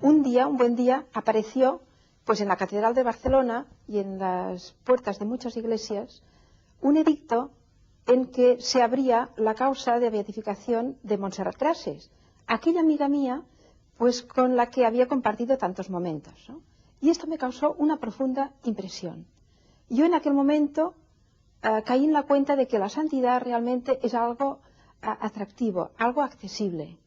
un buen día, apareció pues en la Catedral de Barcelona y en las puertas de muchas iglesias un edicto en que se abría la causa de beatificación de Montserrat Grases, aquella amiga mía pues con la que había compartido tantos momentos, ¿no? Y esto me causó una profunda impresión. Yo en aquel momento caí en la cuenta de que la santidad realmente es algo atractivo, algo accesible.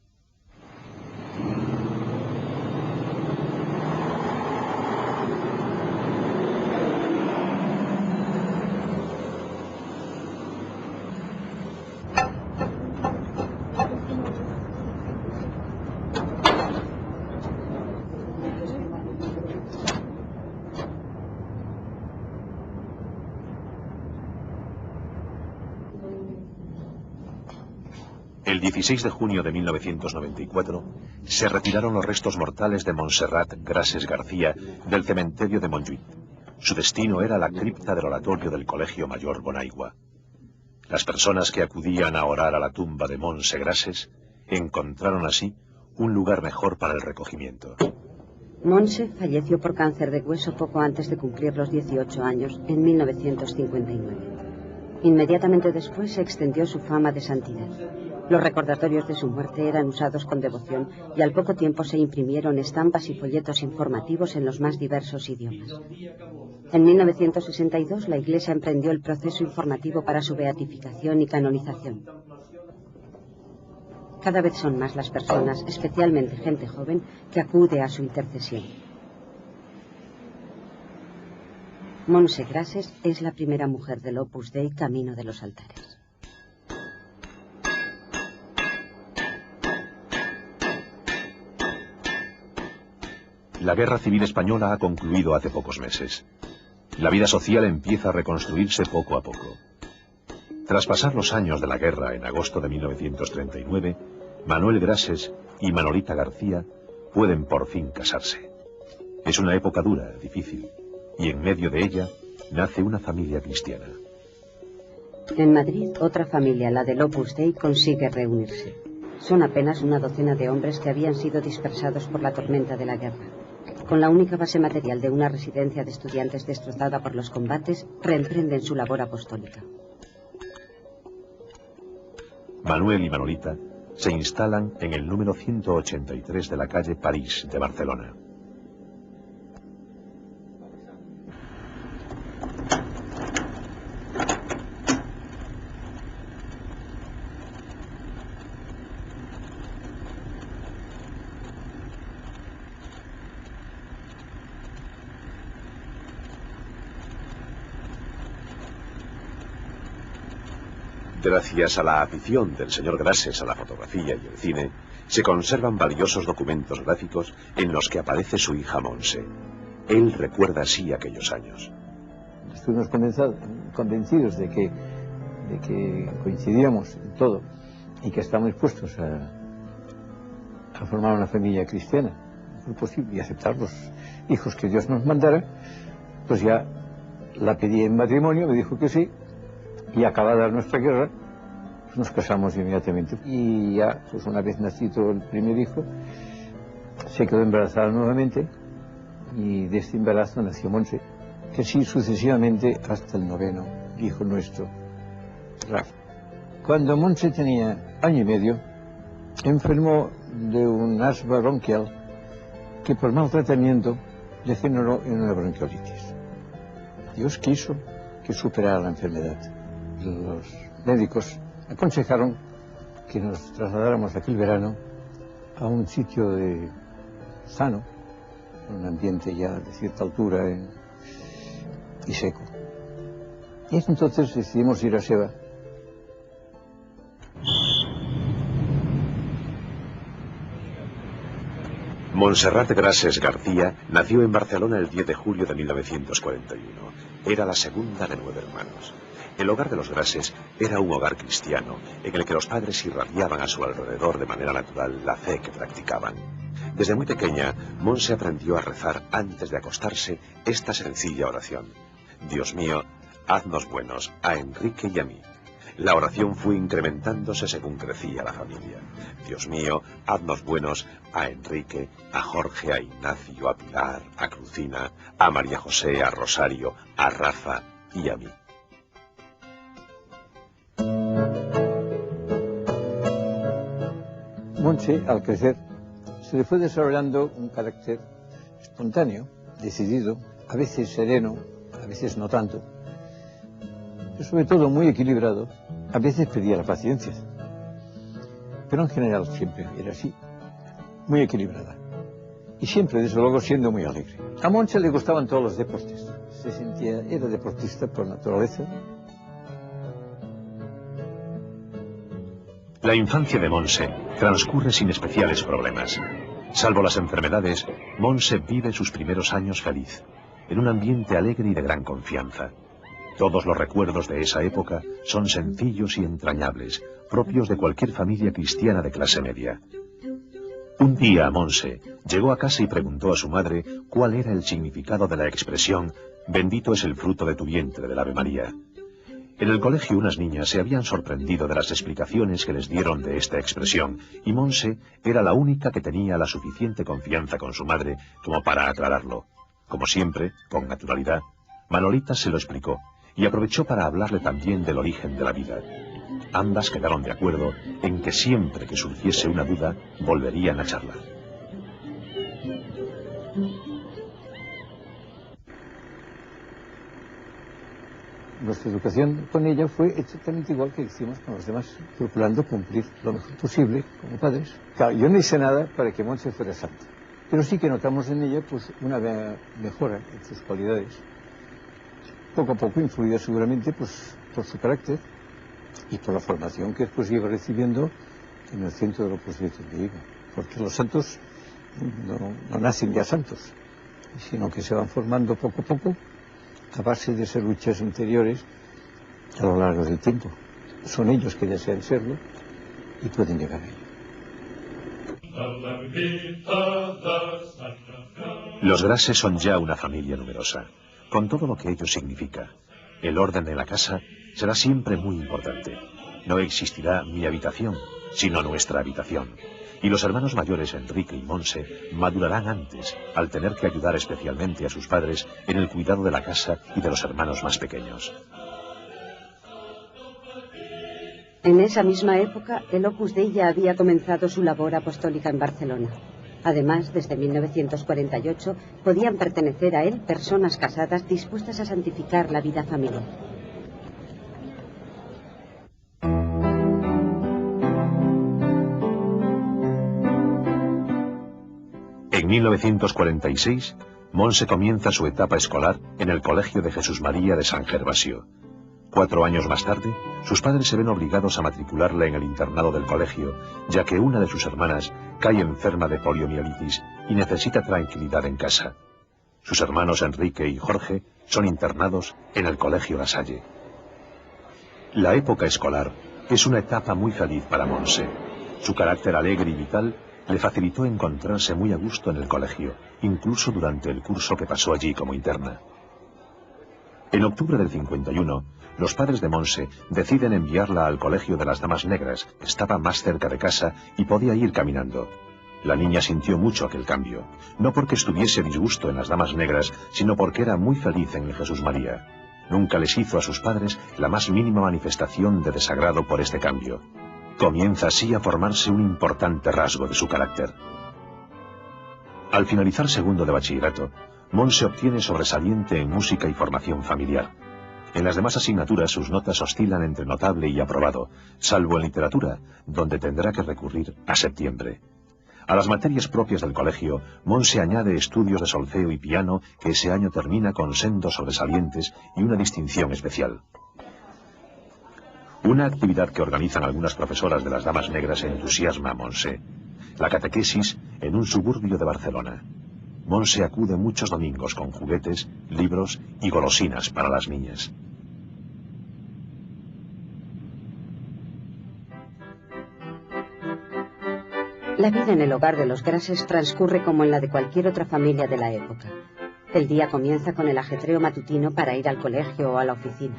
El 16 de junio de 1994 se retiraron los restos mortales de Montserrat Grases García del cementerio de Montjuïc. Su destino era la cripta del oratorio del Colegio Mayor Bonaigua. Las personas que acudían a orar a la tumba de Montse Grases encontraron así un lugar mejor para el recogimiento. Montse falleció por cáncer de hueso poco antes de cumplir los 18 años, en 1959. Inmediatamente después se extendió su fama de santidad. Los recordatorios de su muerte eran usados con devoción y al poco tiempo se imprimieron estampas y folletos informativos en los más diversos idiomas. En 1962 la Iglesia emprendió el proceso informativo para su beatificación y canonización. Cada vez son más las personas, especialmente gente joven, que acude a su intercesión. Montse Grases es la primera mujer del Opus Dei Camino de los Altares. La Guerra Civil Española ha concluido hace pocos meses. La vida social empieza a reconstruirse poco a poco. Tras pasar los años de la guerra en agosto de 1939, Manuel Grases y Manolita García pueden por fin casarse. Es una época dura, difícil, y en medio de ella nace una familia cristiana. En Madrid, otra familia, la del Opus Dei, consigue reunirse. Son apenas una docena de hombres que habían sido dispersados por la tormenta de la guerra. Con la única base material de una residencia de estudiantes destrozada por los combates, reemprenden su labor apostólica. Manuel y Manolita se instalan en el número 183 de la calle París de Barcelona. Gracias a la afición del señor Grases a la fotografía y el cine, se conservan valiosos documentos gráficos en los que aparece su hija Montse. Él recuerda así aquellos años. Estuvimos convencidos de que coincidíamos en todo y que estábamos dispuestos a formar una familia cristiana, fue posible, y aceptar los hijos que Dios nos mandara. Pues ya la pedí en matrimonio, me dijo que sí. Y acabada nuestra guerra, pues nos casamos inmediatamente. Y ya, pues una vez nacido el primer hijo, se quedó embarazada nuevamente, y de este embarazo nació Montse, que así sucesivamente hasta el 9º hijo nuestro, Rafa. Cuando Montse tenía año y medio, enfermó de un asma bronquial que por mal tratamiento degeneró en una bronquiolitis. Dios quiso que superara la enfermedad. Los médicos aconsejaron que nos trasladáramos aquel verano a un sitio sano, un ambiente ya de cierta altura y seco. Y entonces decidimos ir a Seva. Montserrat Grases García nació en Barcelona el 10 de julio de 1941. Era la segunda de 9 hermanos. El hogar de los Grases era un hogar cristiano, en el que los padres irradiaban a su alrededor de manera natural la fe que practicaban. Desde muy pequeña, Montse aprendió a rezar antes de acostarse esta sencilla oración: Dios mío, haznos buenos, a Enrique y a mí. La oración fue incrementándose según crecía la familia. Dios mío, haznos buenos a Enrique, a Jorge, a Ignacio, a Pilar, a Crucina, a María José, a Rosario, a Rafa y a mí. Montse, al crecer, se le fue desarrollando un carácter espontáneo, decidido, a veces sereno, a veces no tanto, pero sobre todo muy equilibrado. A veces pedía la paciencia, pero en general siempre era así, muy equilibrada. Y siempre, desde luego, siendo muy alegre. A Montse le gustaban todos los deportes. Era deportista por naturaleza. La infancia de Montse transcurre sin especiales problemas. Salvo las enfermedades, Montse vive sus primeros años feliz, en un ambiente alegre y de gran confianza. Todos los recuerdos de esa época son sencillos y entrañables, propios de cualquier familia cristiana de clase media. Un día Montse llegó a casa y preguntó a su madre cuál era el significado de la expresión «Bendito es el fruto de tu vientre» del Ave María. En el colegio unas niñas se habían sorprendido de las explicaciones que les dieron de esta expresión, y Montse era la única que tenía la suficiente confianza con su madre como para aclararlo. Como siempre, con naturalidad, Manolita se lo explicó, y aprovechó para hablarle también del origen de la vida. Ambas quedaron de acuerdo en que siempre que surgiese una duda, volverían a charlar. Nuestra educación con ella fue exactamente igual que hicimos con los demás, procurando cumplir lo mejor posible como padres. Claro, yo no hice nada para que Montse fuera santa, pero sí que notamos en ella pues una mejora en sus cualidades. Poco a poco, influida seguramente pues por su carácter y por la formación que después iba recibiendo en el centro de Opus Dei de Vigo, porque los santos no nacen ya santos, sino que se van formando poco a poco a base de esas luchas interiores a lo largo del tiempo. Son ellos que desean serlo y pueden llegar a ello. Los Grases son ya una familia numerosa, con todo lo que ello significa. El orden en la casa será siempre muy importante. No existirá mi habitación, sino nuestra habitación. Y los hermanos mayores Enrique y Montse madurarán antes, al tener que ayudar especialmente a sus padres en el cuidado de la casa y de los hermanos más pequeños. En esa misma época, el Opus Dei ya había comenzado su labor apostólica en Barcelona. Además, desde 1948, podían pertenecer a él personas casadas dispuestas a santificar la vida familiar. En 1946, Montse comienza su etapa escolar en el Colegio de Jesús María de San Gervasio. 4 años más tarde, sus padres se ven obligados a matricularla en el internado del colegio, ya que una de sus hermanas cae enferma de poliomielitis y necesita tranquilidad en casa. Sus hermanos Enrique y Jorge son internados en el Colegio La Salle. La época escolar es una etapa muy feliz para Montse. Su carácter alegre y vital le facilitó encontrarse muy a gusto en el colegio, incluso durante el curso que pasó allí como interna. En octubre del 51, los padres de Montse deciden enviarla al colegio de las Damas Negras, que estaba más cerca de casa y podía ir caminando. La niña sintió mucho aquel cambio, no porque estuviese disgusto en las Damas Negras, sino porque era muy feliz en el Jesús María. Nunca les hizo a sus padres la más mínima manifestación de desagrado por este cambio. Comienza así a formarse un importante rasgo de su carácter. Al finalizar segundo de bachillerato, Montse obtiene sobresaliente en música y formación familiar. En las demás asignaturas sus notas oscilan entre notable y aprobado, salvo en literatura, donde tendrá que recurrir a septiembre. A las materias propias del colegio, Montse añade estudios de solfeo y piano, que ese año termina con sendos sobresalientes y una distinción especial. Una actividad que organizan algunas profesoras de las Damas Negras entusiasma a Montse: la catequesis en un suburbio de Barcelona. Montse acude muchos domingos con juguetes, libros y golosinas para las niñas. La vida en el hogar de los Grases transcurre como en la de cualquier otra familia de la época. El día comienza con el ajetreo matutino para ir al colegio o a la oficina.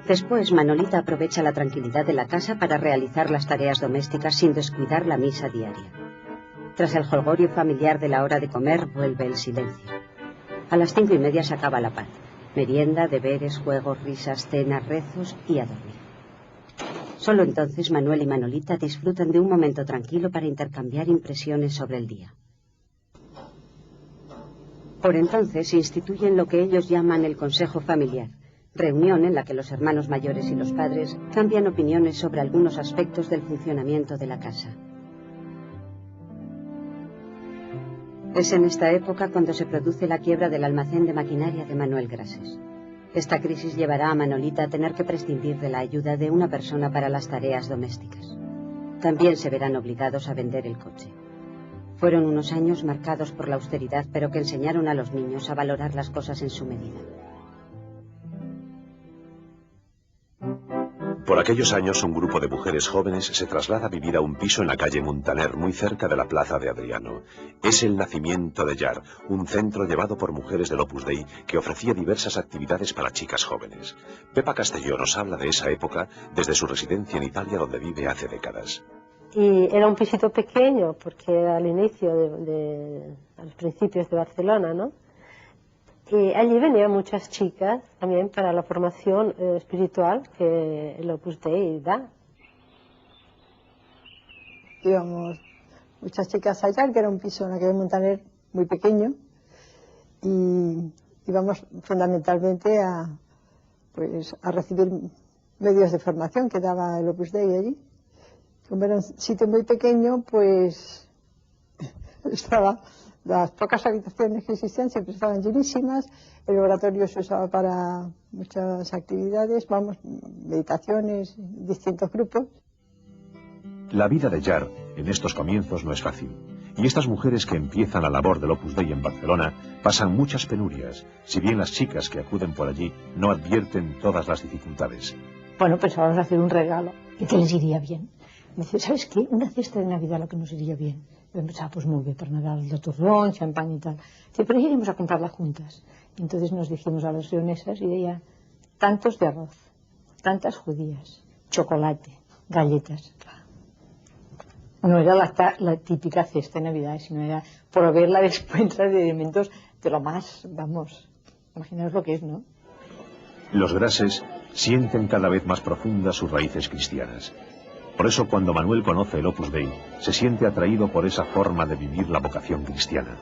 Después, Manolita aprovecha la tranquilidad de la casa para realizar las tareas domésticas sin descuidar la misa diaria. Tras el jolgorio familiar de la hora de comer, vuelve el silencio. A las 5:30 se acaba la paz. Merienda, deberes, juegos, risas, cenas, rezos y a dormir. Solo entonces Manuel y Manolita disfrutan de un momento tranquilo para intercambiar impresiones sobre el día. Por entonces instituyen lo que ellos llaman el Consejo Familiar, reunión en la que los hermanos mayores y los padres cambian opiniones sobre algunos aspectos del funcionamiento de la casa. Es en esta época cuando se produce la quiebra del almacén de maquinaria de Manuel Grases. Esta crisis llevará a Manolita a tener que prescindir de la ayuda de una persona para las tareas domésticas. También se verán obligados a vender el coche. Fueron unos años marcados por la austeridad, pero que enseñaron a los niños a valorar las cosas en su medida. Por aquellos años, un grupo de mujeres jóvenes se traslada a vivir a un piso en la calle Muntaner, muy cerca de la plaza de Adriano. Es el nacimiento de Llar, un centro llevado por mujeres del Opus Dei que ofrecía diversas actividades para chicas jóvenes. Pepa Castelló nos habla de esa época desde su residencia en Italia, donde vive hace décadas. Y era un pisito pequeño, porque era al inicio, a los principios de Barcelona, ¿no? Y allí venían muchas chicas también para la formación espiritual que el Opus Dei da. Íbamos muchas chicas allá, que era un piso en la calle Montaner muy pequeño, y íbamos fundamentalmente a recibir medios de formación que daba el Opus Dei allí. Como era un sitio muy pequeño, pues estaba... Las pocas habitaciones que existían siempre estaban llenísimas, el oratorio se usaba para muchas actividades, meditaciones, distintos grupos. La vida de Llar en estos comienzos no es fácil, y estas mujeres que empiezan la labor del Opus Dei en Barcelona pasan muchas penurias, si bien las chicas que acuden por allí no advierten todas las dificultades. Bueno, pensábamos hacer un regalo y que les iría bien. Me dice, ¿sabes qué? Una cesta de Navidad lo que nos iría bien. Yo pensaba, pues muy bien, para Nadal, de turrón, champán y tal. Dice, pero iremos a comprarla juntas. Y entonces nos dijimos a las leonesas y ella, tantos de arroz, tantas judías, chocolate, galletas. No era la típica cesta de Navidad, sino era proveer la despensa de alimentos de lo más, vamos, imaginaos lo que es, ¿no? Los Grases sienten cada vez más profundas sus raíces cristianas. Por eso, cuando Manuel conoce el Opus Dei, se siente atraído por esa forma de vivir la vocación cristiana.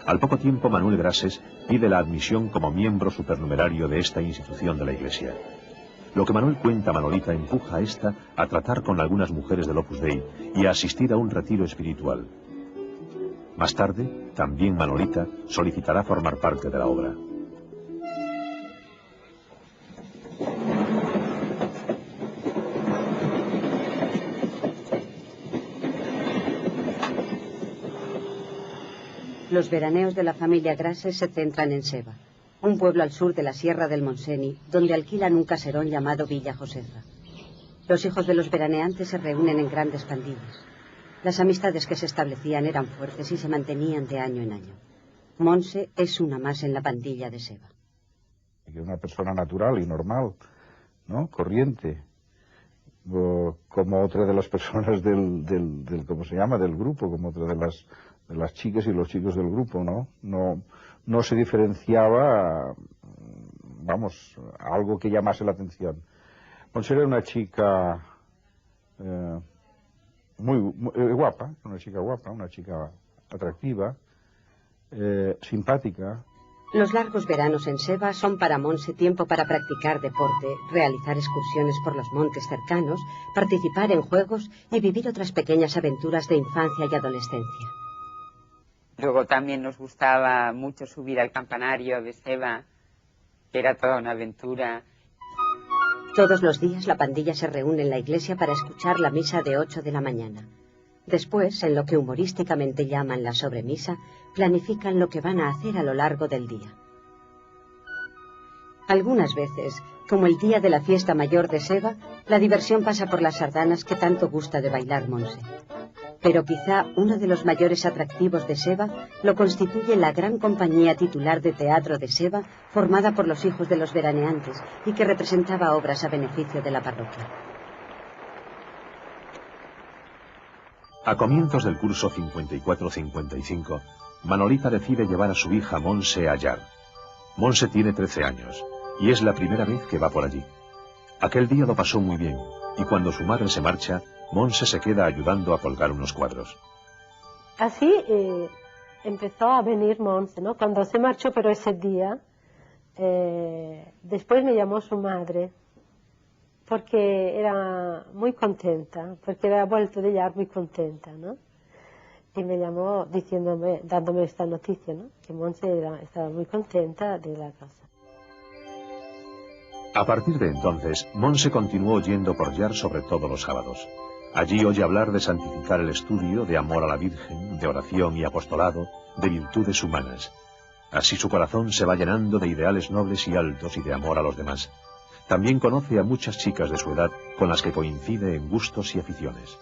Al poco tiempo, Manuel Grases pide la admisión como miembro supernumerario de esta institución de la Iglesia. Lo que Manuel cuenta a Manolita empuja a esta a tratar con algunas mujeres del Opus Dei y a asistir a un retiro espiritual. Más tarde, también Manolita solicitará formar parte de la obra. Los veraneos de la familia Grases se centran en Seva, un pueblo al sur de la Sierra del Montseny, donde alquilan un caserón llamado Villa Josefa. Los hijos de los veraneantes se reúnen en grandes pandillas. Las amistades que se establecían eran fuertes y se mantenían de año en año. Montse es una más en la pandilla de Seva. Una persona natural y normal, ¿no? Corriente, como otra de las personas del ¿cómo se llama? Del grupo, como otra de las chicas y los chicos del grupo, ¿no? No se diferenciaba, vamos, algo que llamase la atención. Montse era una chica muy guapa, una chica atractiva, simpática. Los largos veranos en Seva son para Montse tiempo para practicar deporte, realizar excursiones por los montes cercanos, participar en juegos y vivir otras pequeñas aventuras de infancia y adolescencia. Luego también nos gustaba mucho subir al campanario de Seva, que era toda una aventura. Todos los días la pandilla se reúne en la iglesia para escuchar la misa de 8 de la mañana. Después, en lo que humorísticamente llaman la sobremisa, planifican lo que van a hacer a lo largo del día. Algunas veces, como el día de la fiesta mayor de Seva, la diversión pasa por las sardanas que tanto gusta de bailar Montse. Pero quizá uno de los mayores atractivos de Seva lo constituye la gran compañía titular de teatro de Seva, formada por los hijos de los veraneantes y que representaba obras a beneficio de la parroquia. A comienzos del curso 54-55, Manolita decide llevar a su hija Montse a Llar. Montse tiene 13 años y es la primera vez que va por allí. Aquel día lo pasó muy bien y cuando su madre se marcha, Montse se queda ayudando a colgar unos cuadros. Así empezó a venir Montse, ¿no? Cuando se marchó, pero ese día, después me llamó su madre, porque era muy contenta, porque había vuelto de Llar muy contenta, ¿no? Y me llamó diciéndome, dándome esta noticia, ¿no? Que Montse estaba muy contenta de la casa. A partir de entonces, Montse continuó yendo por Llar sobre todo los sábados. Allí oye hablar de santificar el estudio, de amor a la Virgen, de oración y apostolado, de virtudes humanas. Así su corazón se va llenando de ideales nobles y altos y de amor a los demás. También conoce a muchas chicas de su edad con las que coincide en gustos y aficiones.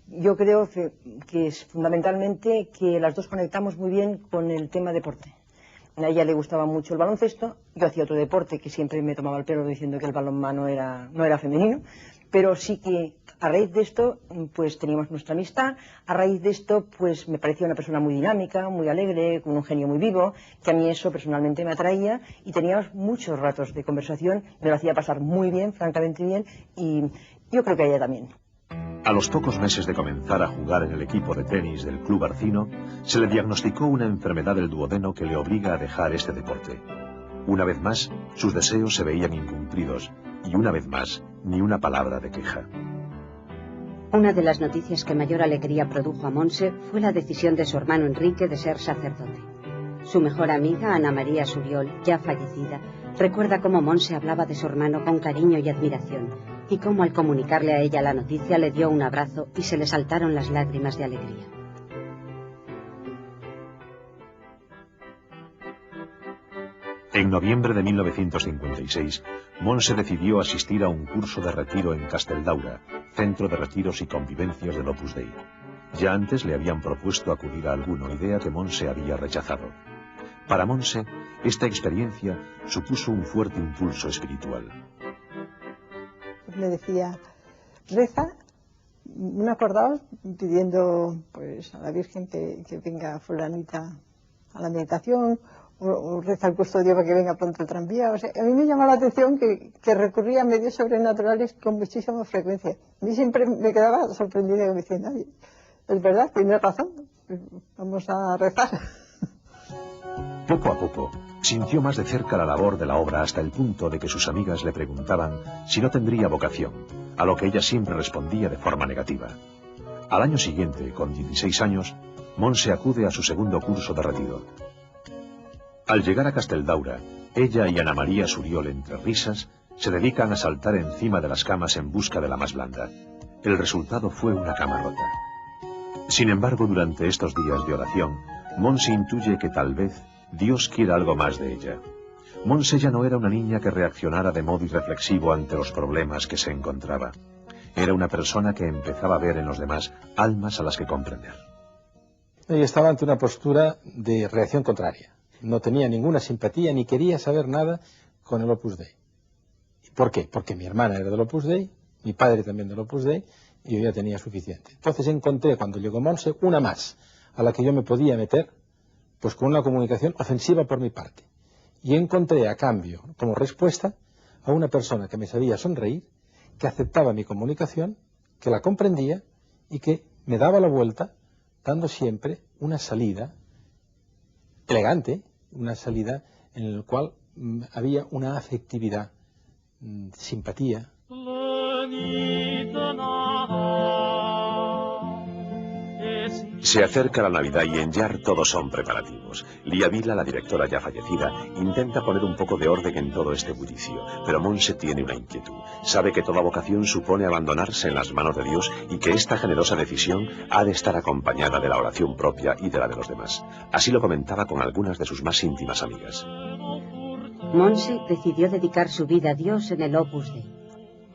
Yo creo que es fundamentalmente que las dos conectamos muy bien con el tema deporte. A ella le gustaba mucho el baloncesto, yo hacía otro deporte que siempre me tomaba el pelo diciendo que el balonmano no era femenino, pero sí que a raíz de esto pues teníamos nuestra amistad, a raíz de esto pues me parecía una persona muy dinámica, muy alegre, con un genio muy vivo, que a mí eso personalmente me atraía y teníamos muchos ratos de conversación, me lo hacía pasar muy bien, francamente bien, y yo creo que a ella también. A los pocos meses de comenzar a jugar en el equipo de tenis del Club Arcino, se le diagnosticó una enfermedad del duodeno que le obliga a dejar este deporte. Una vez más, sus deseos se veían incumplidos, y una vez más, ni una palabra de queja. Una de las noticias que mayor alegría produjo a Montse fue la decisión de su hermano Enrique de ser sacerdote. Su mejor amiga, Ana María Suriol, ya fallecida, recuerda cómo Montse hablaba de su hermano con cariño y admiración, y cómo al comunicarle a ella la noticia le dio un abrazo y se le saltaron las lágrimas de alegría. En noviembre de 1956, Montse decidió asistir a un curso de retiro en Casteldaura, centro de retiros y convivencias del Opus Dei. Ya antes le habían propuesto acudir a alguno, idea que Montse había rechazado. Para Montse, esta experiencia supuso un fuerte impulso espiritual. Me decía, reza, un acordado pidiendo pues a la Virgen que venga fulanita a la meditación, o reza al custodio para que venga pronto el tranvía. O sea, a mí me llamó la atención que recurría a medios sobrenaturales con muchísima frecuencia. A mí siempre me quedaba sorprendida diciendo, ay, es verdad, tiene razón, vamos a rezar. Poco a poco, sintió más de cerca la labor de la obra hasta el punto de que sus amigas le preguntaban si no tendría vocación, a lo que ella siempre respondía de forma negativa. Al año siguiente, con 16 años, Montse acude a su segundo curso de retiro. Al llegar a Casteldaura, ella y Ana María Suriol, entre risas, se dedican a saltar encima de las camas en busca de la más blanda. El resultado fue una cama rota. Sin embargo, durante estos días de oración, Montse intuye que tal vez Dios quiera algo más de ella. Montse ya no era una niña que reaccionara de modo irreflexivo ante los problemas que se encontraba. Era una persona que empezaba a ver en los demás almas a las que comprender. Ella estaba ante una postura de reacción contraria. No tenía ninguna simpatía ni quería saber nada con el Opus Dei. ¿Por qué? Porque mi hermana era del Opus Dei, mi padre también del Opus Dei, y yo ya tenía suficiente. Entonces encontré, cuando llegó Montse, una más a la que yo me podía meter, pues con una comunicación ofensiva por mi parte. Y encontré a cambio, como respuesta, a una persona que me sabía sonreír, que aceptaba mi comunicación, que la comprendía y que me daba la vuelta, dando siempre una salida elegante, una salida en la cual había una afectividad, simpatía. Se acerca la Navidad y en Llar todos son preparativos. Lía Vila, la directora ya fallecida, intenta poner un poco de orden en todo este bullicio, pero Montse tiene una inquietud. Sabe que toda vocación supone abandonarse en las manos de Dios y que esta generosa decisión ha de estar acompañada de la oración propia y de la de los demás. Así lo comentaba con algunas de sus más íntimas amigas. Montse decidió dedicar su vida a Dios en el Opus Dei.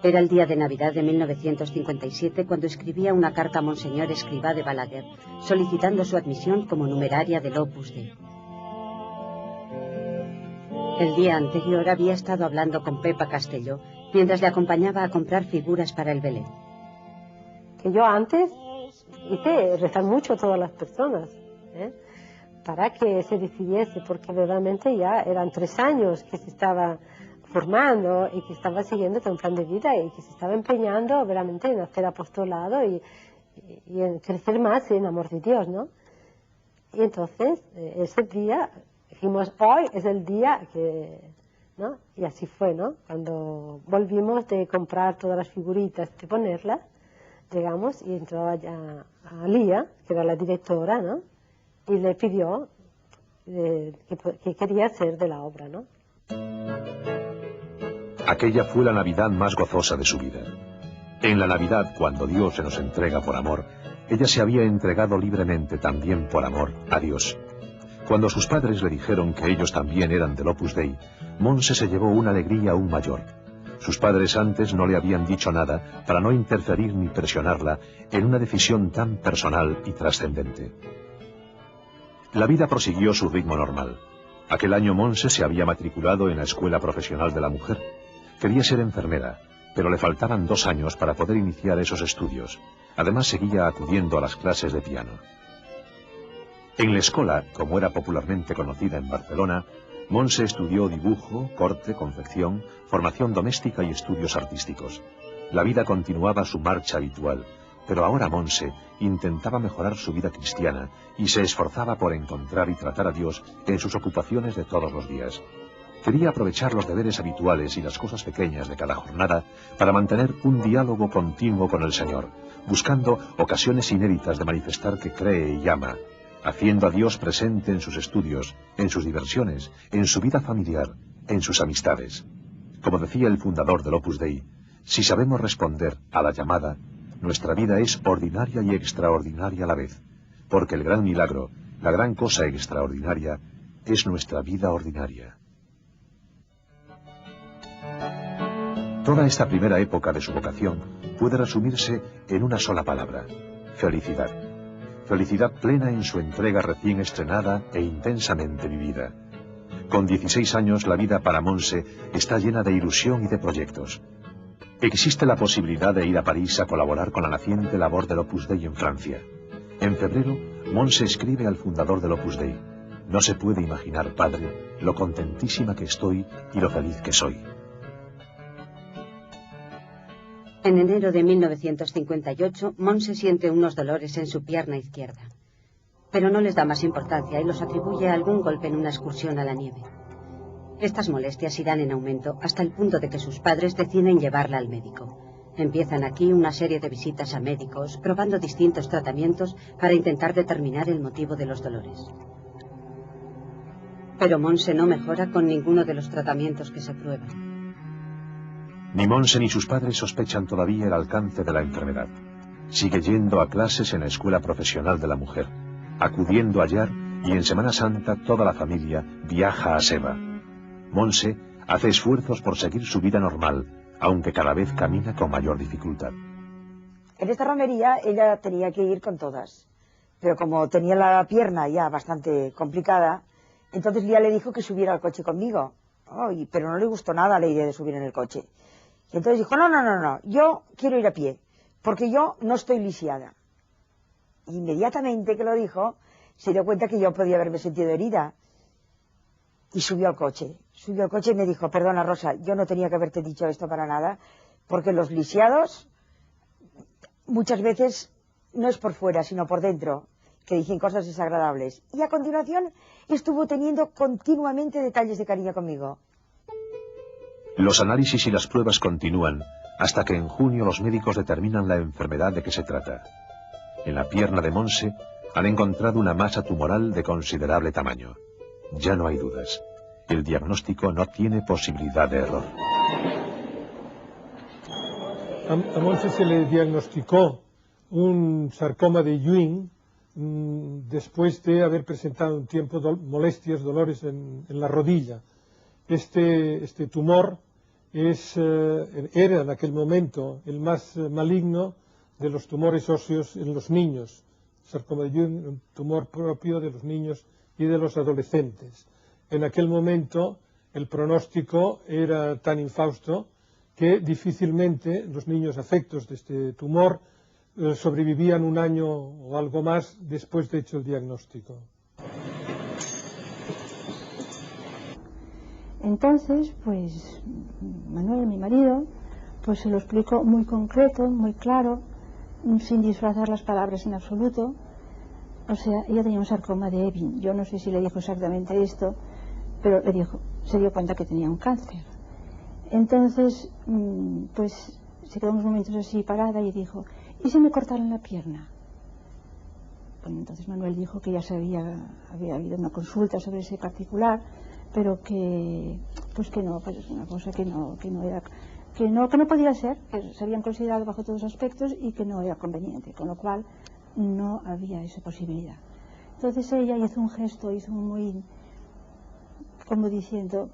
Era el día de Navidad de 1957 cuando escribía una carta a Monseñor Escrivá de Balaguer solicitando su admisión como numeraria del Opus Dei. El día anterior había estado hablando con Pepa Castelló mientras le acompañaba a comprar figuras para el Belén. Que yo antes hice rezar mucho a todas las personas, para que se decidiese, porque realmente ya eran 3 años que se estaba formando y que estaba siguiendo un plan de vida y que se estaba empeñando realmente en hacer apostolado y en crecer más en amor de Dios, ¿no? Y entonces, ese día, dijimos, hoy es el día que, ¿no? Y así fue, ¿no? Cuando volvimos de comprar todas las figuritas, de ponerlas, llegamos y entró allá a Lía, que era la directora, ¿no? Y le pidió que quería hacer de la obra, ¿no? Aquella fue la Navidad más gozosa de su vida. En la Navidad, cuando Dios se nos entrega por amor, ella se había entregado libremente también por amor a Dios. Cuando sus padres le dijeron que ellos también eran del Opus Dei, Monse se llevó una alegría aún mayor. Sus padres antes no le habían dicho nada para no interferir ni presionarla en una decisión tan personal y trascendente. La vida prosiguió su ritmo normal. Aquel año Monse se había matriculado en la Escuela Profesional de la Mujer. Quería ser enfermera, pero le faltaban 2 años para poder iniciar esos estudios. Además seguía acudiendo a las clases de piano. En la escuela, como era popularmente conocida en Barcelona, Monse estudió dibujo, corte, confección, formación doméstica y estudios artísticos. La vida continuaba su marcha habitual, pero ahora Monse intentaba mejorar su vida cristiana y se esforzaba por encontrar y tratar a Dios en sus ocupaciones de todos los días. Quería aprovechar los deberes habituales y las cosas pequeñas de cada jornada para mantener un diálogo continuo con el Señor, buscando ocasiones inéditas de manifestar que cree y ama, haciendo a Dios presente en sus estudios, en sus diversiones, en su vida familiar, en sus amistades. Como decía el fundador del Opus Dei, si sabemos responder a la llamada, nuestra vida es ordinaria y extraordinaria a la vez, porque el gran milagro, la gran cosa extraordinaria, es nuestra vida ordinaria. Toda esta primera época de su vocación puede resumirse en una sola palabra: felicidad. Felicidad plena en su entrega recién estrenada e intensamente vivida. Con 16 años la vida para Monse está llena de ilusión y de proyectos. Existe la posibilidad de ir a París a colaborar con la naciente labor del Opus Dei en Francia. En febrero, Monse escribe al fundador del Opus Dei: no se puede imaginar, padre, lo contentísima que estoy y lo feliz que soy. En enero de 1958, Monse siente unos dolores en su pierna izquierda. Pero no les da más importancia y los atribuye a algún golpe en una excursión a la nieve. Estas molestias irán en aumento hasta el punto de que sus padres deciden llevarla al médico. Empiezan aquí una serie de visitas a médicos, probando distintos tratamientos para intentar determinar el motivo de los dolores. Pero Monse no mejora con ninguno de los tratamientos que se prueban. Ni Monse ni sus padres sospechan todavía el alcance de la enfermedad. Sigue yendo a clases en la Escuela Profesional de la Mujer, acudiendo a Yar, y en Semana Santa toda la familia viaja a Seba. Monse hace esfuerzos por seguir su vida normal, aunque cada vez camina con mayor dificultad. En esta romería ella tenía que ir con todas, pero como tenía la pierna ya bastante complicada, entonces Lía le dijo que subiera al coche conmigo. Pero no le gustó nada la idea de subir en el coche. Y entonces dijo, no, yo quiero ir a pie, porque yo no estoy lisiada. Inmediatamente que lo dijo, se dio cuenta que yo podía haberme sentido herida. Y subió al coche y me dijo, perdona Rosa, yo no tenía que haberte dicho esto para nada, porque los lisiados muchas veces no es por fuera, sino por dentro, que dicen cosas desagradables. Y a continuación estuvo teniendo continuamente detalles de cariño conmigo. Los análisis y las pruebas continúan hasta que en junio los médicos determinan la enfermedad de que se trata. En la pierna de Monse han encontrado una masa tumoral de considerable tamaño. Ya no hay dudas. El diagnóstico no tiene posibilidad de error. A Monse se le diagnosticó un sarcoma de Ewing después de haber presentado un tiempo molestias, dolores en la rodilla. Este tumor era en aquel momento el más maligno de los tumores óseos en los niños. Sarcoma de Ewing, un tumor propio de los niños y de los adolescentes. En aquel momento el pronóstico era tan infausto que difícilmente los niños afectos de este tumor sobrevivían un año o algo más después de hecho el diagnóstico. Entonces, pues Manuel, mi marido, pues se lo explicó muy concreto, muy claro, sin disfrazar las palabras en absoluto. O sea, ella tenía un sarcoma de Ewing. Yo no sé si le dijo exactamente esto, pero le dijo, se dio cuenta que tenía un cáncer. Entonces, pues se quedó unos momentos así parada y dijo, ¿y si me cortaran la pierna? Bueno, entonces Manuel dijo que ya había habido una consulta sobre ese particular, pero que pues es una cosa que no podía ser, que se habían considerado bajo todos los aspectos y que no era conveniente, con lo cual no había esa posibilidad. Entonces ella hizo un gesto, hizo muy, como diciendo,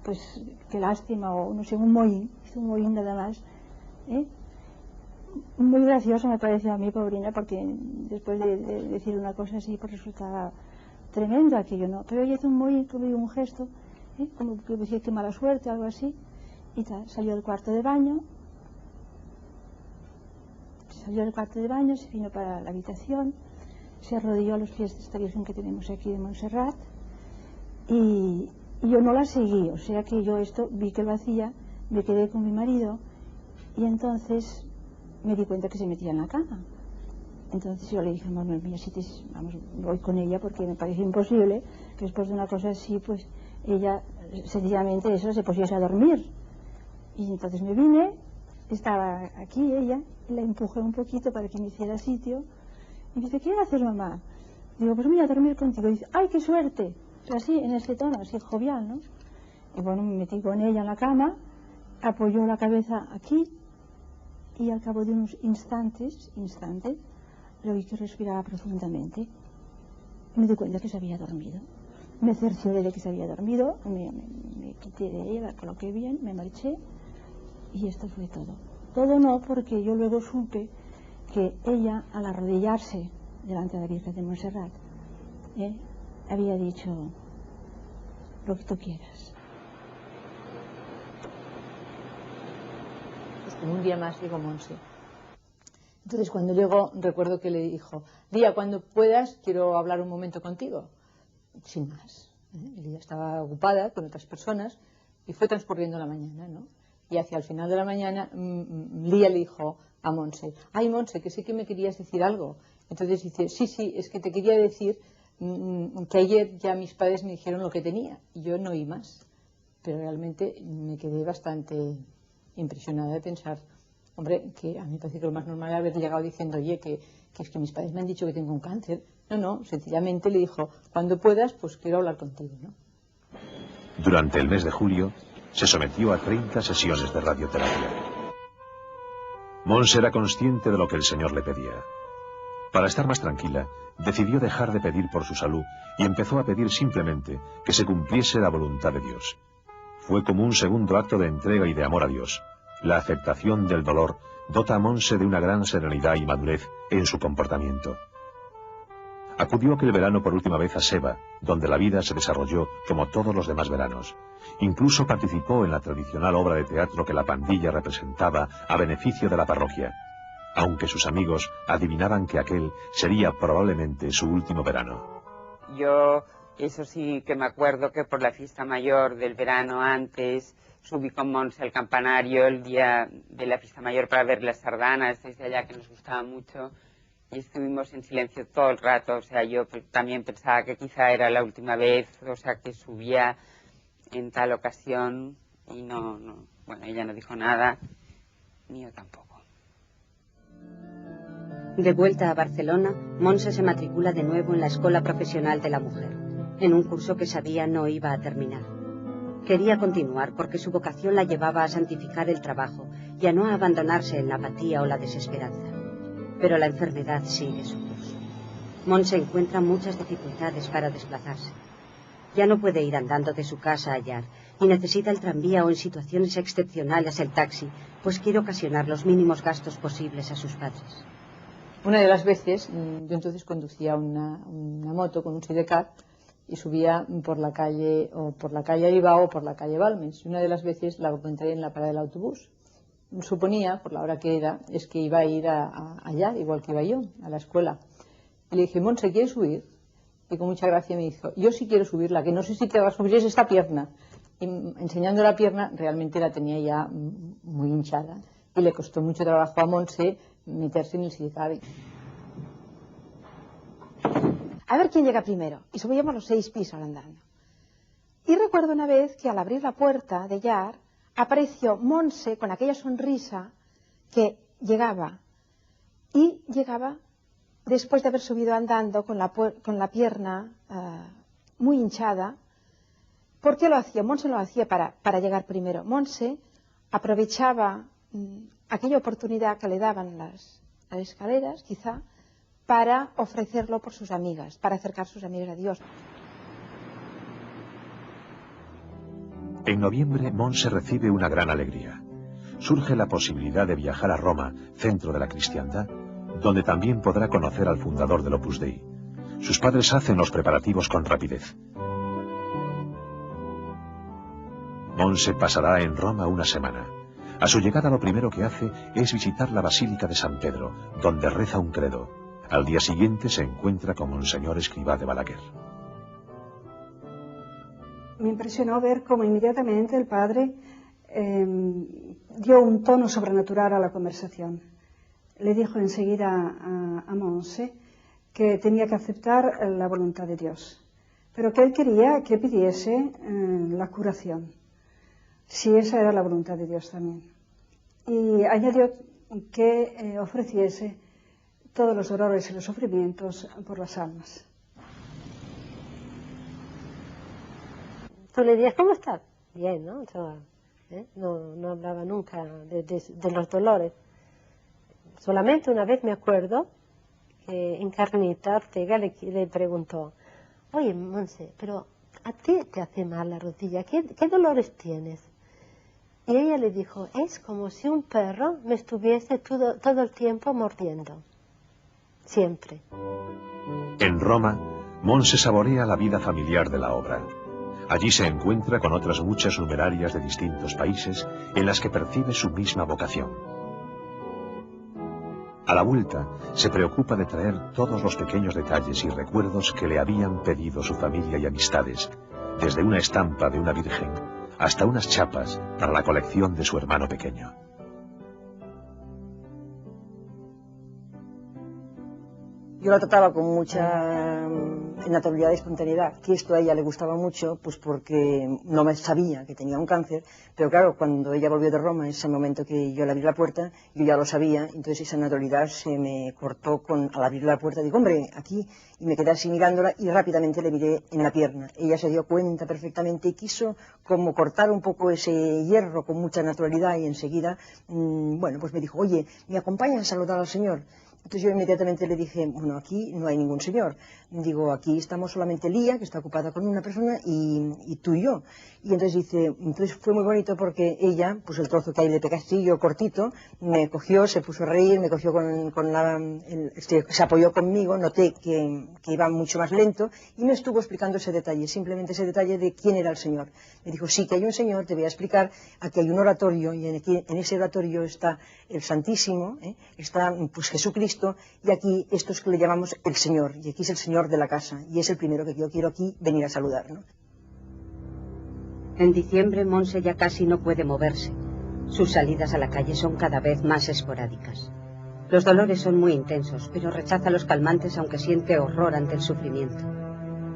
pues qué lástima, o no sé, un mohín, hizo un mohín nada más, muy gracioso me pareció a mí, pobrina, porque después de decir una cosa así, pues resultaba tremendo aquello, ¿no? Pero ella hizo un mohín, como un gesto, como que decía que mala suerte, algo así, y tal. Salió del cuarto de baño, se vino para la habitación, se arrodilló a los pies de esta virgen que tenemos aquí de Montserrat, y yo no la seguí, o sea que yo esto vi que lo hacía, me quedé con mi marido, y entonces me di cuenta que se metía en la cama. Entonces yo le dije a Manuel, mira, voy con ella porque me parece imposible que después de una cosa así, pues ella sencillamente eso se pusiese a dormir. Y entonces me vine, estaba aquí ella, la empujé un poquito para que me hiciera sitio, y me dice, ¿qué haces, mamá? Digo, pues voy a dormir contigo. Y dice, ¡ay, qué suerte! Así, en ese tono, así jovial, ¿no? Y bueno, me metí con ella en la cama, apoyó la cabeza aquí, y al cabo de unos instantes, le oí que respiraba profundamente. Me di cuenta que se había dormido. Me cercioré de que se había dormido, me quité de ella, la coloqué bien, me marché, y esto fue todo. Todo no, porque yo luego supe que ella, al arrodillarse delante de la Virgen de Montserrat, había dicho, lo que tú quieras. Pues como un día más llegó Monse. Entonces cuando llegó, recuerdo que le dijo, Día, cuando puedas, quiero hablar un momento contigo. Sin más. Ella estaba ocupada con otras personas y fue transcurriendo la mañana, ¿no? Y hacia el final de la mañana, Lía le dijo a Monse, ay Monse, que sé que me querías decir algo. Entonces dice, sí, es que te quería decir que ayer ya mis padres me dijeron lo que tenía y yo no oí más. Pero realmente me quedé bastante impresionada de pensar, hombre, que a mí me parece que lo más normal es haber llegado diciendo, oye, que es que mis padres me han dicho que tengo un cáncer. No, sencillamente le dijo, cuando puedas, pues quiero hablar contigo, ¿no? Durante el mes de julio, se sometió a 30 sesiones de radioterapia. Monse era consciente de lo que el Señor le pedía. Para estar más tranquila, decidió dejar de pedir por su salud y empezó a pedir simplemente que se cumpliese la voluntad de Dios. Fue como un segundo acto de entrega y de amor a Dios. La aceptación del dolor dota a Monse de una gran serenidad y madurez en su comportamiento. Acudió aquel verano por última vez a Seva, donde la vida se desarrolló como todos los demás veranos. Incluso participó en la tradicional obra de teatro que la pandilla representaba a beneficio de la parroquia, aunque sus amigos adivinaban que aquel sería probablemente su último verano. Yo, eso sí que me acuerdo que por la fiesta mayor del verano antes, subí con Monse al campanario el día de la fiesta mayor para ver las sardanas desde allá, que nos gustaba mucho, y estuvimos en silencio todo el rato. O sea, yo también pensaba que quizá era la última vez, o sea, que subía en tal ocasión, y bueno, ella no dijo nada, ni yo tampoco. De vuelta a Barcelona, Monse se matricula de nuevo en la Escuela Profesional de la Mujer, en un curso que sabía no iba a terminar. Quería continuar porque su vocación la llevaba a santificar el trabajo y a no abandonarse en la apatía o la desesperanza. Pero la enfermedad sigue su curso. Monse encuentra muchas dificultades para desplazarse. Ya no puede ir andando de su casa a Llar y necesita el tranvía o en situaciones excepcionales el taxi, pues quiere ocasionar los mínimos gastos posibles a sus padres. Una de las veces, yo entonces conducía una moto con un sidecar y subía por la calle Aribao o por la calle Balmes. Y una de las veces la encontré en la parada del autobús. Suponía, por la hora que era, es que iba a ir allá, igual que iba yo, a la escuela. Y le dije, Monse, ¿quieres subir? Y con mucha gracia me dijo, yo sí quiero subirla, que no sé si te va a subir es esta pierna. Y enseñando la pierna, realmente la tenía ya muy hinchada. Y le costó mucho trabajo a Monse meterse en el sidecar. A ver quién llega primero. Y subíamos los 6 pisos andando. Y recuerdo una vez que al abrir la puerta de Llar, apareció Monse con aquella sonrisa que llegaba. Y llegaba después de haber subido andando con la pierna muy hinchada. ¿Por qué lo hacía? Monse lo hacía para llegar primero. Monse aprovechaba aquella oportunidad que le daban las escaleras, quizá, para ofrecerlo por sus amigas, para acercar sus amigas a Dios. En noviembre, Monse recibe una gran alegría. Surge la posibilidad de viajar a Roma, centro de la cristiandad, donde también podrá conocer al fundador del Opus Dei. Sus padres hacen los preparativos con rapidez. Monse pasará en Roma una semana. A su llegada lo primero que hace es visitar la Basílica de San Pedro, donde reza un credo. Al día siguiente se encuentra con Monseñor Escrivá de Balaguer. Me impresionó ver cómo inmediatamente el padre dio un tono sobrenatural a la conversación. Le dijo enseguida a Monse que tenía que aceptar la voluntad de Dios, pero que él quería que pidiese la curación, si esa era la voluntad de Dios también. Y añadió que ofreciese todos los dolores y los sufrimientos por las almas. Tú le dices, ¿cómo estás? Bien, ¿no? No hablaba nunca de los dolores. Solamente una vez me acuerdo que Encarnita Ortega le preguntó, oye, Monse, pero ¿a ti te hace mal la rodilla? ¿Qué dolores tienes? Y ella le dijo, es como si un perro me estuviese todo el tiempo mordiendo. Siempre. En Roma, Monse saborea la vida familiar de la obra. Allí se encuentra con otras muchas numerarias de distintos países en las que percibe su misma vocación. A la vuelta, se preocupa de traer todos los pequeños detalles y recuerdos que le habían pedido su familia y amistades, desde una estampa de una virgen hasta unas chapas para la colección de su hermano pequeño. Yo la trataba con mucha naturalidad y espontaneidad, que esto a ella le gustaba mucho, pues porque no me sabía que tenía un cáncer, pero claro, cuando ella volvió de Roma, en ese momento que yo le abrí la puerta, yo ya lo sabía, entonces esa naturalidad se me cortó al abrir la puerta, digo, hombre, aquí, y me quedé así mirándola y rápidamente le miré en la pierna. Ella se dio cuenta perfectamente y quiso como cortar un poco ese hierro con mucha naturalidad y enseguida, bueno, pues me dijo, oye, ¿me acompañas a saludar al Señor? Entonces yo inmediatamente le dije, bueno, aquí no hay ningún señor. Digo, aquí estamos solamente Lía, que está ocupada con una persona, y tú y yo. Y entonces fue muy bonito porque ella, pues el trozo que hay de pecastillo cortito, me cogió, se puso a reír, me cogió se apoyó conmigo, noté que iba mucho más lento, y me estuvo explicando ese detalle, simplemente ese detalle de quién era el Señor. Me dijo, sí que hay un Señor, te voy a explicar, aquí hay un oratorio, y en ese oratorio está el Santísimo, está pues Jesucristo, y aquí esto es que le llamamos el Señor, y aquí es el Señor de la casa, y es el primero que yo quiero aquí venir a saludar, ¿no? En diciembre, Monse ya casi no puede moverse. Sus salidas a la calle son cada vez más esporádicas. Los dolores son muy intensos, pero rechaza los calmantes aunque siente horror ante el sufrimiento.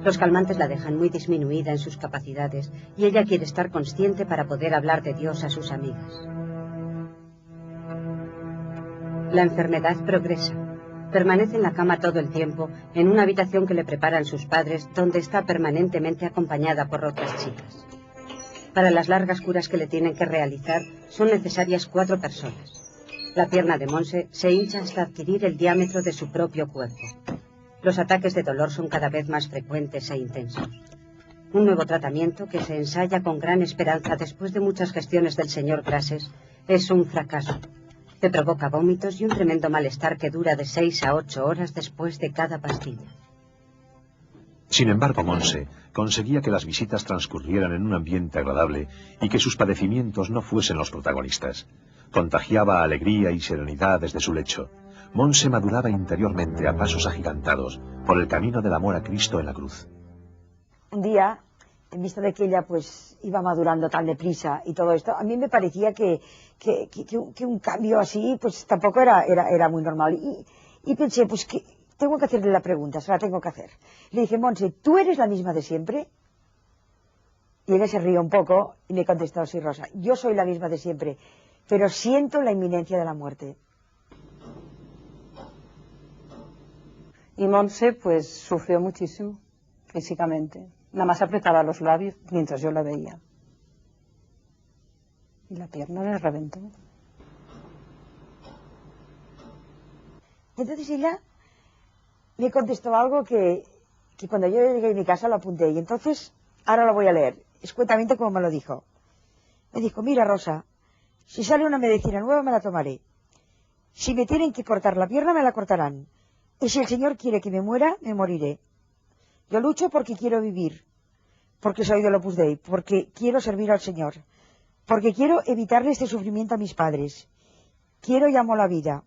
Los calmantes la dejan muy disminuida en sus capacidades y ella quiere estar consciente para poder hablar de Dios a sus amigas. La enfermedad progresa. Permanece en la cama todo el tiempo, en una habitación que le preparan sus padres, donde está permanentemente acompañada por otras chicas. Para las largas curas que le tienen que realizar, son necesarias 4 personas. La pierna de Monse se hincha hasta adquirir el diámetro de su propio cuerpo. Los ataques de dolor son cada vez más frecuentes e intensos. Un nuevo tratamiento que se ensaya con gran esperanza después de muchas gestiones del señor Grases es un fracaso. Le provoca vómitos y un tremendo malestar que dura de 6 a 8 horas después de cada pastilla. Sin embargo, Montse conseguía que las visitas transcurrieran en un ambiente agradable y que sus padecimientos no fuesen los protagonistas. Contagiaba alegría y serenidad desde su lecho. Montse maduraba interiormente a pasos agigantados por el camino del amor a Cristo en la cruz. Un día, en vista de que ella pues iba madurando tan deprisa y todo esto, a mí me parecía que un cambio así pues tampoco era muy normal. Y pensé, pues que tengo que hacerle la pregunta, se la tengo que hacer. Le dije, Montse, ¿tú eres la misma de siempre? Y ella se rió un poco y me contestó, sí, Rosa, yo soy la misma de siempre, pero siento la inminencia de la muerte. Y Montse pues sufrió muchísimo físicamente. Nada más apretaba los labios mientras yo la veía. Y la pierna le reventó. Entonces ella me contestó algo que cuando yo llegué a mi casa lo apunté. Y entonces, ahora lo voy a leer, escuetamente como me lo dijo. Me dijo, mira Rosa, si sale una medicina nueva me la tomaré. Si me tienen que cortar la pierna me la cortarán. Y si el Señor quiere que me muera, me moriré. Yo lucho porque quiero vivir, porque soy del Opus Dei, porque quiero servir al Señor, porque quiero evitarle este sufrimiento a mis padres. Quiero y amo la vida,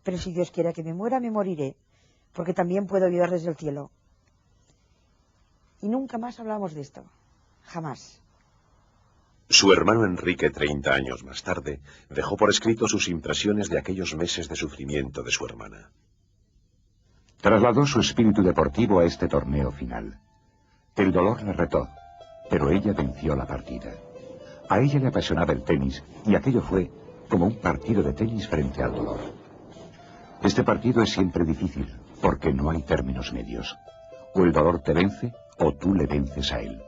pero si Dios quiere que me muera, me moriré, porque también puedo ayudar desde el cielo. Y nunca más hablamos de esto, jamás. Su hermano Enrique, 30 años más tarde, dejó por escrito sus impresiones de aquellos meses de sufrimiento de su hermana. Trasladó su espíritu deportivo a este torneo final. El dolor le retó, pero ella venció la partida. A ella le apasionaba el tenis, y aquello fue como un partido de tenis frente al dolor. Este partido es siempre difícil, porque no hay términos medios. O el dolor te vence, o tú le vences a él.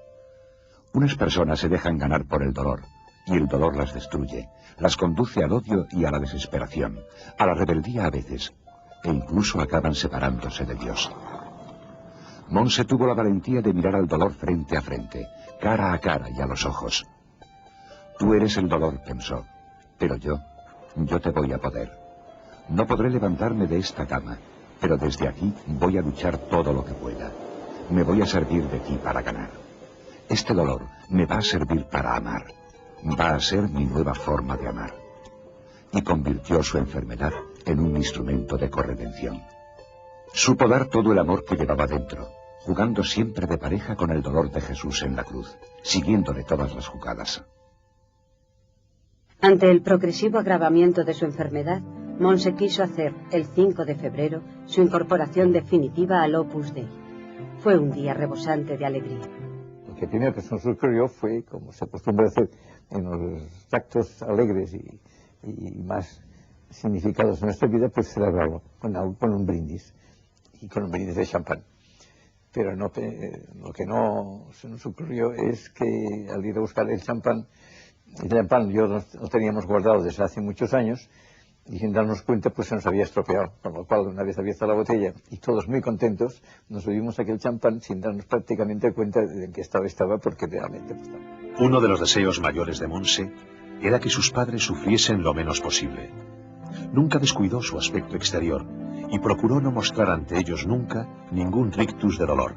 Unas personas se dejan ganar por el dolor, y el dolor las destruye, las conduce al odio y a la desesperación, a la rebeldía a veces, e incluso acaban separándose de Dios. Montse tuvo la valentía de mirar al dolor frente a frente, cara a cara y a los ojos. Tú eres el dolor, pensó, pero yo te voy a poder. No podré levantarme de esta cama, pero desde aquí voy a luchar todo lo que pueda. Me voy a servir de ti para ganar. Este dolor me va a servir para amar. Va a ser mi nueva forma de amar. Y convirtió su enfermedad en un instrumento de corredención. Supo dar todo el amor que llevaba dentro, jugando siempre de pareja con el dolor de Jesús en la cruz, siguiéndole todas las jugadas. Ante el progresivo agravamiento de su enfermedad, Montse quiso hacer, el 5 de febrero, su incorporación definitiva al Opus Dei. Fue un día rebosante de alegría. Lo que primero que se nos ocurrió fue, como se acostumbra hacer en los actos alegres y más significados en nuestra vida, pues celebrarlo con un brindis, y con un brindis de champán. Pero lo que no se nos ocurrió es que al ir a buscar el champán yo lo teníamos guardado desde hace muchos años, y sin darnos cuenta pues se nos había estropeado, con lo cual una vez abierta la botella y todos muy contentos nos bebimos aquel champán sin darnos prácticamente cuenta de en qué estado estaba, porque realmente pues, Uno de los deseos mayores de Montse era que sus padres sufriesen lo menos posible. Nunca descuidó su aspecto exterior y procuró no mostrar ante ellos nunca ningún rictus de dolor.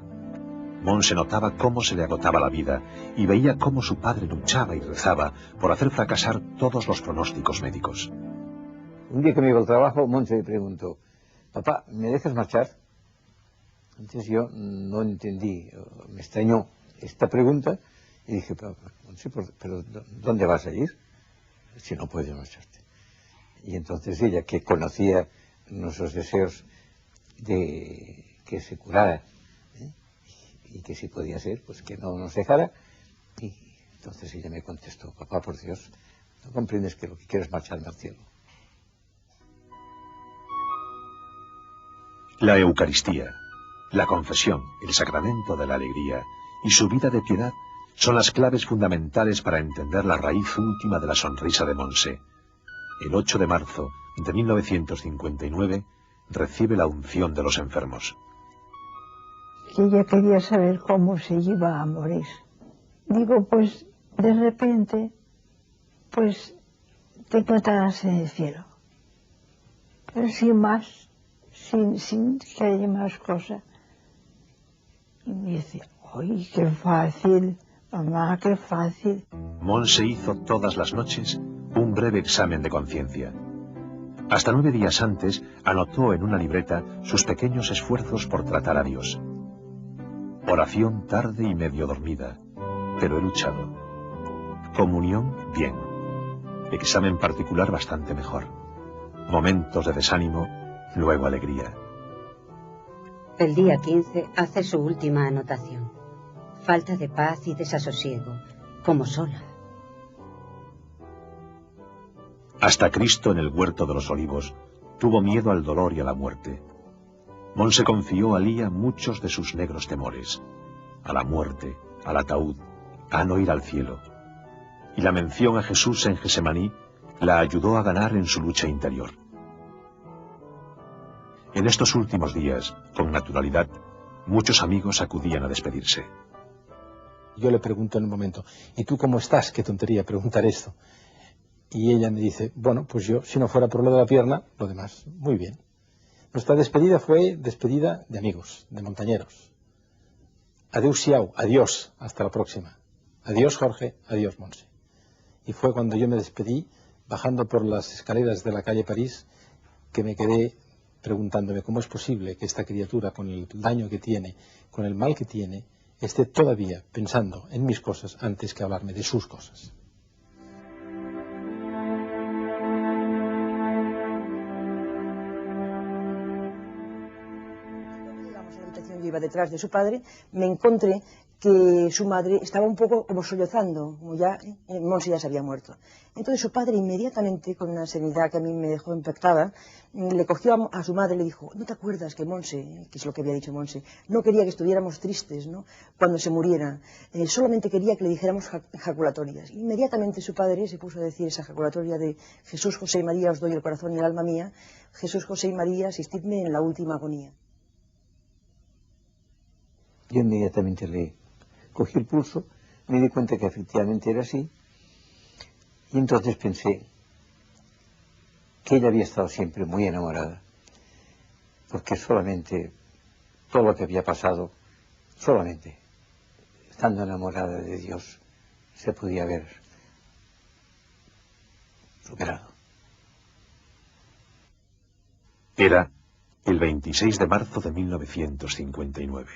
Montse notaba cómo se le agotaba la vida y veía cómo su padre luchaba y rezaba por hacer fracasar todos los pronósticos médicos. Un día que me iba al trabajo, Montse me preguntó, papá, ¿me dejas marchar? Entonces yo no entendí, me extrañó esta pregunta y dije, Montse, pero ¿dónde vas a ir si no puedes marcharte? Y entonces ella, que conocía nuestros deseos de que se curara, y que si podía ser, pues que no nos dejara, y entonces ella me contestó, papá, por Dios, ¿no comprendes que lo que quiero es marcharme al cielo? La Eucaristía, la confesión, el sacramento de la alegría y su vida de piedad son las claves fundamentales para entender la raíz última de la sonrisa de Montse. El 8 de marzo de 1959 recibe la unción de los enfermos. que ella quería saber cómo se iba a morir. Digo, pues de repente, pues te encontrarás en el cielo. Pero sin más, sin que haya más cosas. Y me dice, ¡ay, qué fácil! Mamá, qué fácil. Monse hizo todas las noches un breve examen de conciencia. Hasta 9 días antes anotó en una libreta sus pequeños esfuerzos por tratar a Dios. Oración tarde y medio dormida, pero he luchado. Comunión, bien. Examen particular bastante mejor. Momentos de desánimo, luego alegría. El día 15 hace su última anotación. Falta de paz y desasosiego, como sola. Hasta Cristo en el huerto de los olivos tuvo miedo al dolor y a la muerte. Monse confió a Lía muchos de sus negros temores, a la muerte, al ataúd, a no ir al cielo. Y la mención a Jesús en Gesemaní la ayudó a ganar en su lucha interior. En estos últimos días, con naturalidad, muchos amigos acudían a despedirse. Yo le pregunto en un momento, ¿y tú cómo estás? Qué tontería preguntar esto. Y ella me dice, bueno, pues yo, si no fuera por lo de la pierna, lo demás, muy bien. Nuestra despedida fue despedida de amigos, de montañeros. Adeu-siau, adiós, hasta la próxima. Adiós, Jorge, adiós, Monse. Y fue cuando yo me despedí, bajando por las escaleras de la calle París, que me quedé preguntándome cómo es posible que esta criatura, con el daño que tiene, con el mal que tiene, esté todavía pensando en mis cosas antes que hablarme de sus cosas. Yo iba detrás de su padre, me encontré que su madre estaba un poco como sollozando, como ya Monse ya se había muerto. Entonces su padre inmediatamente, con una serenidad que a mí me dejó impactada, le cogió a su madre y le dijo, ¿no te acuerdas que Monse, que es lo que había dicho Monse, no quería que estuviéramos tristes, ¿no?, cuando se muriera, solamente quería que le dijéramos jaculatorias? Inmediatamente su padre se puso a decir esa jaculatoria de Jesús, José y María, os doy el corazón y el alma mía, Jesús, José y María, asistidme en la última agonía. Yo inmediatamente le cogí el pulso, me di cuenta que efectivamente era así, y entonces pensé que ella había estado siempre muy enamorada, porque solamente todo lo que había pasado, solamente estando enamorada de Dios, se podía haber superado. Era el 26 de marzo de 1959.